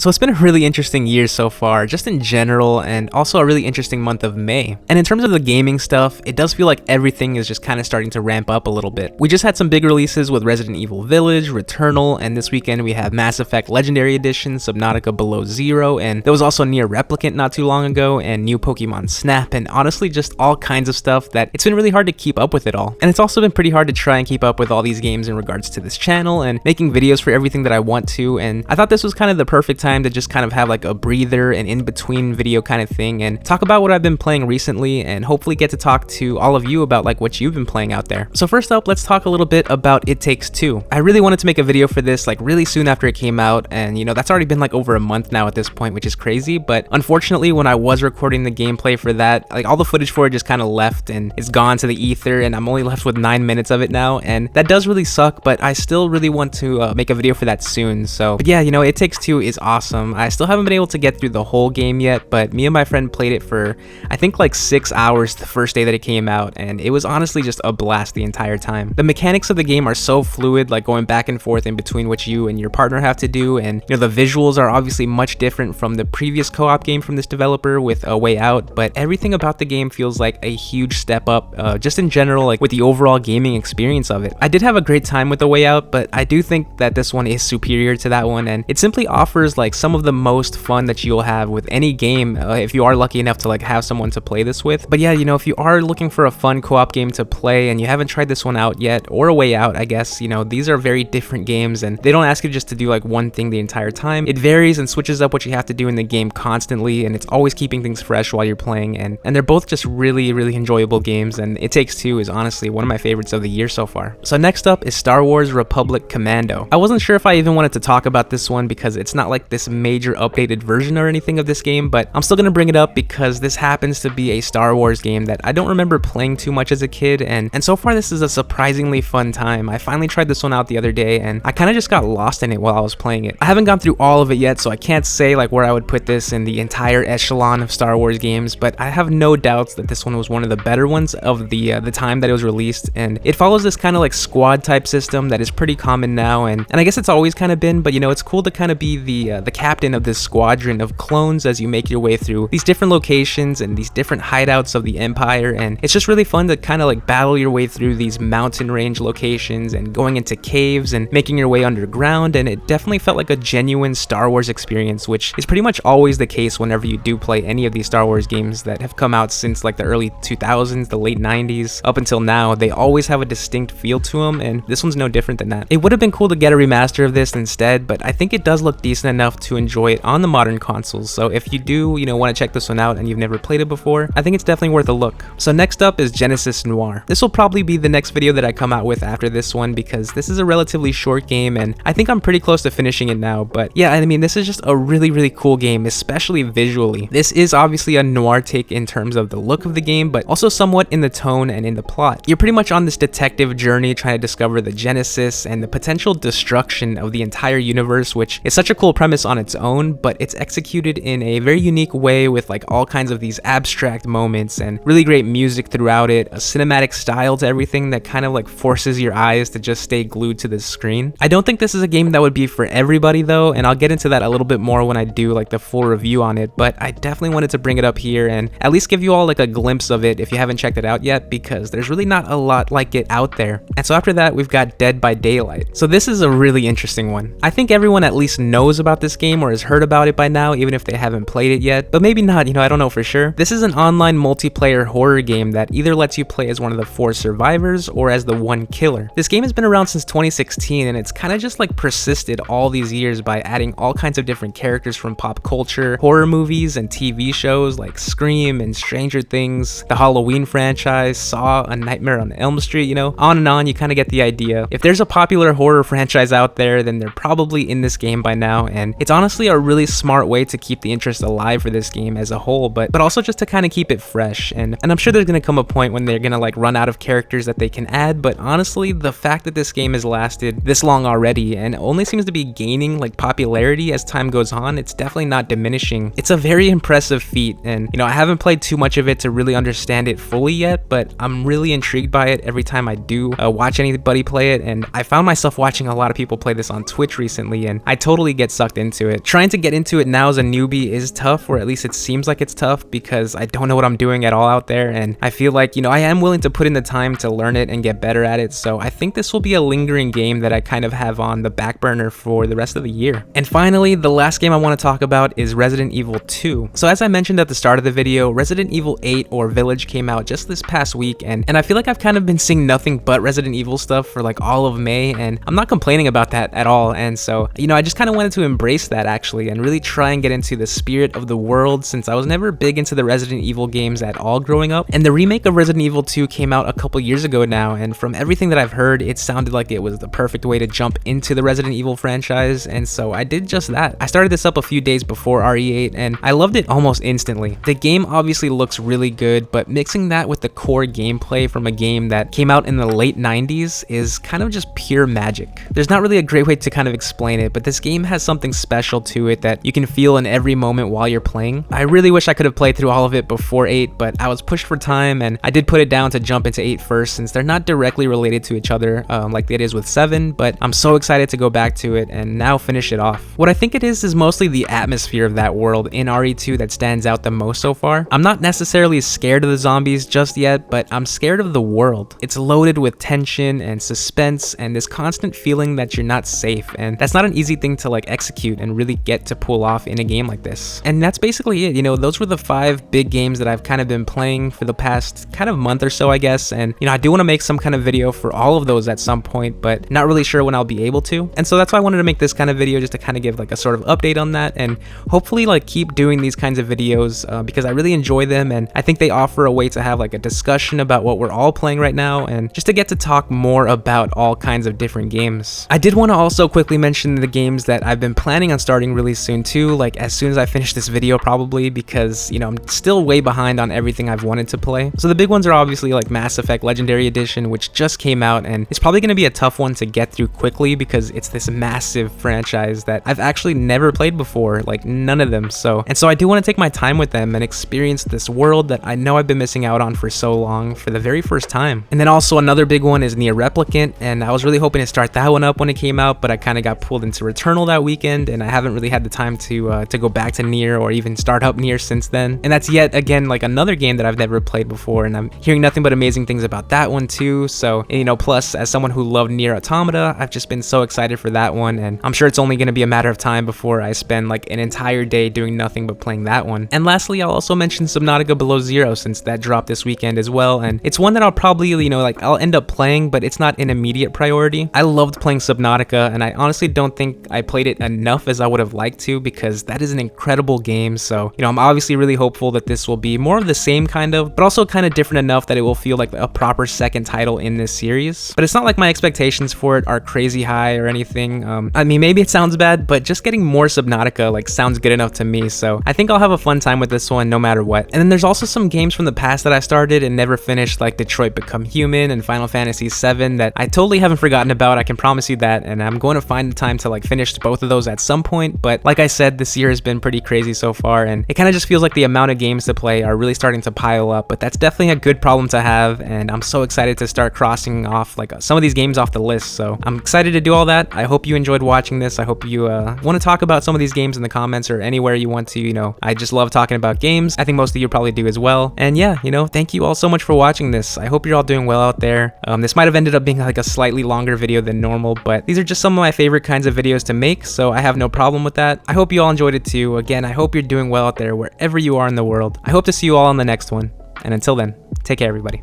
So it's been a really interesting year so far, just in general, and also a really interesting month of May. And in terms of the gaming stuff, it does feel like everything is just kind of starting to ramp up a little bit. We just had some big releases with Resident Evil Village, Returnal, and this weekend we have Mass Effect Legendary Edition, Subnautica Below Zero, and there was also Nier Replicant not too long ago, and new Pokemon Snap, and honestly just all kinds of stuff that it's been really hard to keep up with it all. And it's also been pretty hard to try and keep up with all these games in regards to this channel and making videos for everything that I want to, and I thought this was kind of the perfect time to just kind of have like a breather and in between video kind of thing and talk about what I've been playing recently and hopefully get to talk to all of you about like what you've been playing out there. So first up, let's talk a little bit about It Takes Two. I really wanted to make a video for this like really soon after it came out, and you know that's already been like over a month now at this point, which is crazy, but unfortunately when I was recording the gameplay for that, like all the footage for it just kind of left and it's gone to the ether, and I'm only left with 9 minutes of it now, and that does really suck, but I still really want to make a video for that soon. So but yeah, you know, It Takes Two is awesome. I still haven't been able to get through the whole game yet, but me and my friend played it for I think like 6 hours the first day that it came out, and it was honestly just a blast the entire time. The mechanics of the game are so fluid, like going back and forth in between what you and your partner have to do, and you know the visuals are obviously much different from the previous co-op game from this developer with A Way Out, but everything about the game feels like a huge step up just in general, like with the overall gaming experience of it. I did have a great time with A Way Out, but I do think that this one is superior to that one, and it simply offers like some of the most fun that you'll have with any game if you are lucky enough to like have someone to play this with. But yeah, you know, if you are looking for a fun co-op game to play and you haven't tried this one out yet, or A Way Out, I guess, you know, these are very different games and they don't ask you just to do like one thing the entire time. It varies and switches up what you have to do in the game constantly, and it's always keeping things fresh while you're playing, and they're both just really enjoyable games, and It Takes Two is honestly one of my favorites of the year so far. So next up is Star Wars Republic Commando. I wasn't sure if I even wanted to talk about this one because it's not like this major updated version or anything of this game, but I'm still gonna bring it up because this happens to be a Star Wars game that I don't remember playing too much as a kid, and so far this is a surprisingly fun time. I finally tried this one out the other day and I kind of just got lost in it while I was playing it. I haven't gone through all of it yet, so I can't say like where I would put this in the entire echelon of Star Wars games, but I have no doubts that this one was one of the better ones of the time that it was released, and it follows this kind of like squad type system that is pretty common now, and I guess it's always kind of been, but you know, it's cool to kind of be the captain of this squadron of clones as you make your way through these different locations and these different hideouts of the Empire, and it's just really fun to kind of like battle your way through these mountain range locations and going into caves and making your way underground, and it definitely felt like a genuine Star Wars experience, which is pretty much always the case whenever you do play any of these Star Wars games that have come out since like the early 2000s, the late 90s, up until now. They always have a distinct feel to them, and this one's no different than that. It would have been cool to get a remaster of this instead, but I think it does look decent enough to enjoy it on the modern consoles, so if you do, you know, want to check this one out and you've never played it before, I think it's definitely worth a look. So next up is Genesis Noir. This will probably be the next video that I come out with after this one because this is a relatively short game and I think I'm pretty close to finishing it now, but yeah, I mean, this is just a really cool game, especially visually. This is obviously a noir take in terms of the look of the game, but also somewhat in the tone and in the plot. You're pretty much on this detective journey trying to discover the genesis and the potential destruction of the entire universe, which is such a cool premise on its own, but it's executed in a very unique way with like all kinds of these abstract moments and really great music throughout it, a cinematic style to everything that kind of like forces your eyes to just stay glued to the screen. I don't think this is a game that would be for everybody though, and I'll get into that a little bit more when I do like the full review on it, but I definitely wanted to bring it up here and at least give you all like a glimpse of it if you haven't checked it out yet, because there's really not a lot like it out there. And so after that, we've got Dead by Daylight. So this is a really interesting one. I think everyone at least knows about this game or has heard about it by now, even if they haven't played it yet, but maybe not, you know, I don't know for sure. This is an online multiplayer horror game that either lets you play as one of the 4 survivors or as the one killer. This game has been around since 2016 and it's kind of just like persisted all these years by adding all kinds of different characters from pop culture, horror movies, and TV shows like Scream and Stranger Things, the Halloween franchise, Saw, A Nightmare on Elm Street, you know, on and on, you kind of get the idea. If there's a popular horror franchise out there, then they're probably in this game by now, and it's honestly a really smart way to keep the interest alive for this game as a whole, but also just to kind of keep it fresh, and I'm sure there's gonna come a point when they're gonna like run out of characters that they can add, but honestly, the fact that this game has lasted this long already and only seems to be gaining like popularity as time goes on, it's definitely not diminishing. It's a very impressive feat, and you know, I haven't played too much of it to really understand it fully yet, but I'm really intrigued by it every time I do watch anybody play it, and I found myself watching a lot of people play this on Twitch recently, and I totally get sucked into into it. Trying to get into it now as a newbie is tough, or at least it seems like it's tough, because I don't know what I'm doing at all out there, and I feel like, I am willing to put in the time to learn it and get better at it, so I think this will be a lingering game that I kind of have on the back burner for the rest of the year. And finally, the last game I want to talk about is Resident Evil 2. So as I mentioned at the start of the video, Resident Evil 8 or Village came out just this past week, and I feel like I've kind of been seeing nothing but Resident Evil stuff for like all of May, and I'm not complaining about that at all. And so, I just kind of wanted to embrace that actually and really try and get into the spirit of the world, since I was never big into the Resident Evil games at all growing up. And the remake of Resident Evil 2 came out a couple years ago now, and from everything that I've heard, it sounded like it was the perfect way to jump into the Resident Evil franchise, and so I did just that. I started this up a few days before RE8, and I loved it almost instantly. The game obviously looks really good, but mixing that with the core gameplay from a game that came out in the late 90s is kind of just pure magic. There's not really a great way to kind of explain it, but this game has something special to it that you can feel in every moment while you're playing. I really wish I could have played through all of it before 8, but I was pushed for time, and I did put it down to jump into 8 first, since they're not directly related to each other like it is with 7, but I'm so excited to go back to it and now finish it off. What I think it is mostly the atmosphere of that world in RE2 that stands out the most so far. I'm not necessarily scared of the zombies just yet, but I'm scared of the world. It's loaded with tension and suspense and this constant feeling that you're not safe, and that's not an easy thing to like execute and really get to pull off in a game like this. And that's basically it. Those were the 5 big games that I've kind of been playing for the past kind of month or so, I guess, and I do want to make some kind of video for all of those at some point, but not really sure when I'll be able to. And so that's why I wanted to make this kind of video, just to kind of give like a sort of update on that, and hopefully like keep doing these kinds of videos because I really enjoy them, and I think they offer a way to have like a discussion about what we're all playing right now, and just to get to talk more about all kinds of different games. I did want to also quickly mention the games that I've been planning on starting really soon too, like as soon as I finish this video probably, because I'm still way behind on everything I've wanted to play. So the big ones are obviously like Mass Effect Legendary Edition, which just came out, and it's probably going to be a tough one to get through quickly because it's this massive franchise that I've actually never played before, like none of them. So I do want to take my time with them and experience this world that I know I've been missing out on for so long for the very first time. And then also another big one is Nier Replicant, and I was really hoping to start that one up when it came out, but I kind of got pulled into Returnal that weekend, and I haven't really had the time to go back to Nier or even start up Nier since then. And that's yet again like another game that I've never played before, and I'm hearing nothing but amazing things about that one too. So plus as someone who loved Nier Automata, I've just been so excited for that one, and I'm sure it's only going to be a matter of time before I spend like an entire day doing nothing but playing that one. And lastly, I'll also mention Subnautica Below Zero, since that dropped this weekend as well, and it's one that I'll probably I'll end up playing, but it's not an immediate priority. I loved playing Subnautica, and I honestly don't think I played it enough as I would have liked to, because that is an incredible game. So I'm obviously really hopeful that this will be more of the same kind of, but also kind of different enough that it will feel like a proper second title in this series. But it's not like my expectations for it are crazy high or anything. I mean, maybe it sounds bad, but just getting more Subnautica like sounds good enough to me, so I think I'll have a fun time with this one no matter what. And then there's also some games from the past that I started and never finished, like Detroit Become Human and Final Fantasy VII, that I totally haven't forgotten about, I can promise you that, and I'm going to find the time to like finish both of those at some point. But like I said, this year has been pretty crazy so far, and it kind of just feels like the amount of games to play are really starting to pile up, but that's definitely a good problem to have, and I'm so excited to start crossing off like some of these games off the list. So I'm excited to do all that. I hope you enjoyed watching this. I hope you want to talk about some of these games in the comments or anywhere you want to. I just love talking about games. I think most of you probably do as well. And yeah, thank you all so much for watching this. I hope you're all doing well out there. This might have ended up being like a slightly longer video than normal, but these are just some of my favorite kinds of videos to make, so I have no problem with that. I hope you all enjoyed it too. Again, I hope you're doing well out there wherever you are in the world. I hope to see you all on the next one. And until then, take care everybody.